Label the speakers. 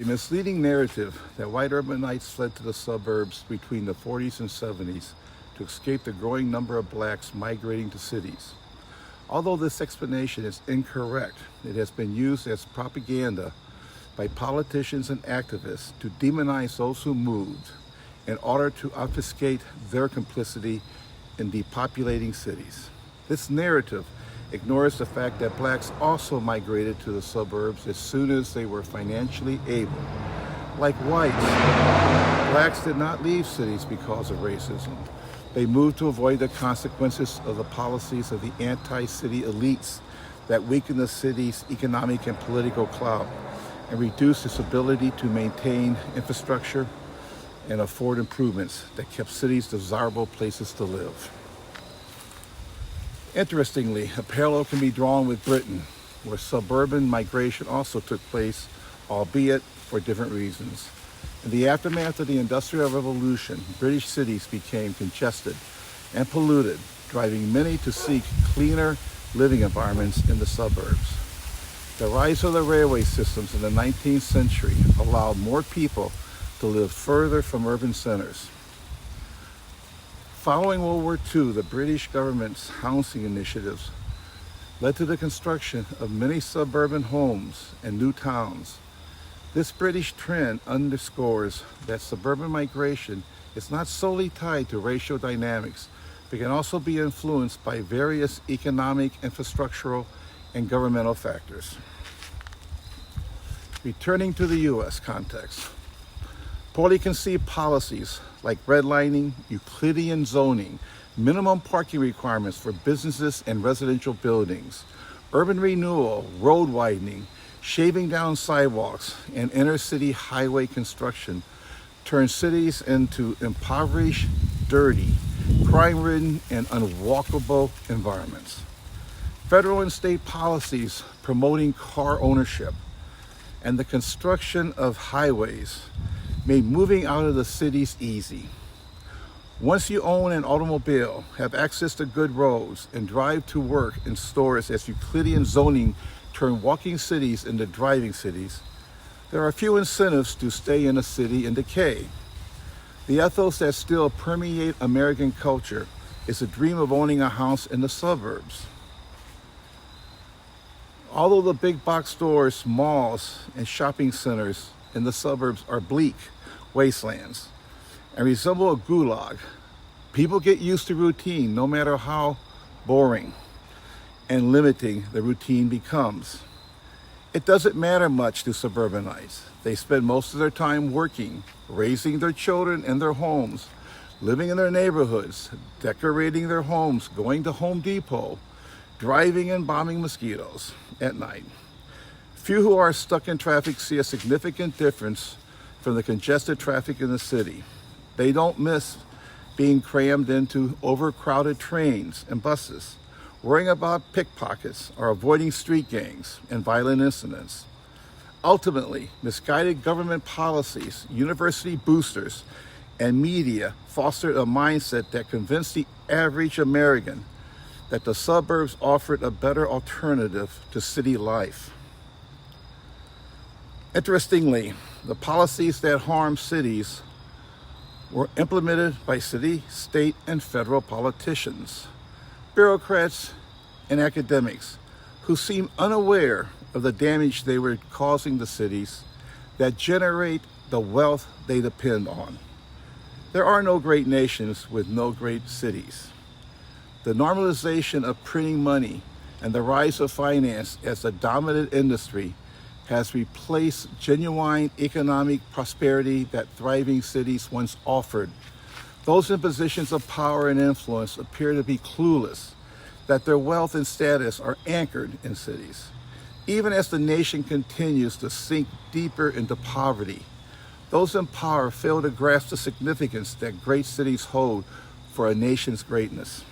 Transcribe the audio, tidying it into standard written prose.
Speaker 1: A misleading narrative that white urbanites fled to the suburbs between the 40s and 70s to escape the growing number of blacks migrating to cities. Although this explanation is incorrect, it has been used as propaganda by politicians and activists to demonize those who moved in order to obfuscate their complicity in depopulating cities. This narrative ignores the fact that blacks also migrated to the suburbs as soon as they were financially able. Like whites, blacks did not leave cities because of racism. They moved to avoid the consequences of the policies of the anti-city elites that weakened the city's economic and political clout and reduced its ability to maintain infrastructure and afford improvements that kept cities desirable places to live. Interestingly, a parallel can be drawn with Britain, where suburban migration also took place, albeit for different reasons. In the aftermath of the Industrial Revolution, British cities became congested and polluted, driving many to seek cleaner living environments in the suburbs. The rise of the railway systems in the 19th century allowed more people to live further from urban centers. Following World War II, the British government's housing initiatives led to the construction of many suburban homes and new towns. This British trend underscores that suburban migration is not solely tied to racial dynamics, but can also be influenced by various economic, infrastructural, and governmental factors. Returning to the U.S. context, poorly conceived policies like redlining, Euclidean zoning, minimum parking requirements for businesses and residential buildings, urban renewal, road widening, shaving down sidewalks, and inner city highway construction turn cities into impoverished, dirty, crime-ridden, and unwalkable environments. Federal and state policies promoting car ownership and the construction of highways made moving out of the cities easy. Once you own an automobile, have access to good roads, and drive to work in stores as Euclidean zoning turned walking cities into driving cities, there are few incentives to stay in a city in decay. The ethos that still permeate American culture is the dream of owning a house in the suburbs. Although the big box stores, malls, and shopping centers in the suburbs are bleak wastelands and resemble a gulag, people get used to routine no matter how boring and limiting the routine becomes. It doesn't matter much to suburbanites. They spend most of their time working, raising their children in their homes, living in their neighborhoods, decorating their homes, going to Home Depot, driving and bombing mosquitoes at night. Few who are stuck in traffic see a significant difference from the congested traffic in the city. They don't miss being crammed into overcrowded trains and buses, worrying about pickpockets or avoiding street gangs and violent incidents. Ultimately, misguided government policies, university boosters, and media fostered a mindset that convinced the average American that the suburbs offered a better alternative to city life. Interestingly, the policies that harm cities were implemented by city, state, and federal politicians, bureaucrats, and academics who seem unaware of the damage they were causing the cities that generate the wealth they depend on. There are no great nations with no great cities. The normalization of printing money and the rise of finance as a dominant industry has replaced genuine economic prosperity that thriving cities once offered. Those in positions of power and influence appear to be clueless that their wealth and status are anchored in cities. Even as the nation continues to sink deeper into poverty, those in power fail to grasp the significance that great cities hold for a nation's greatness.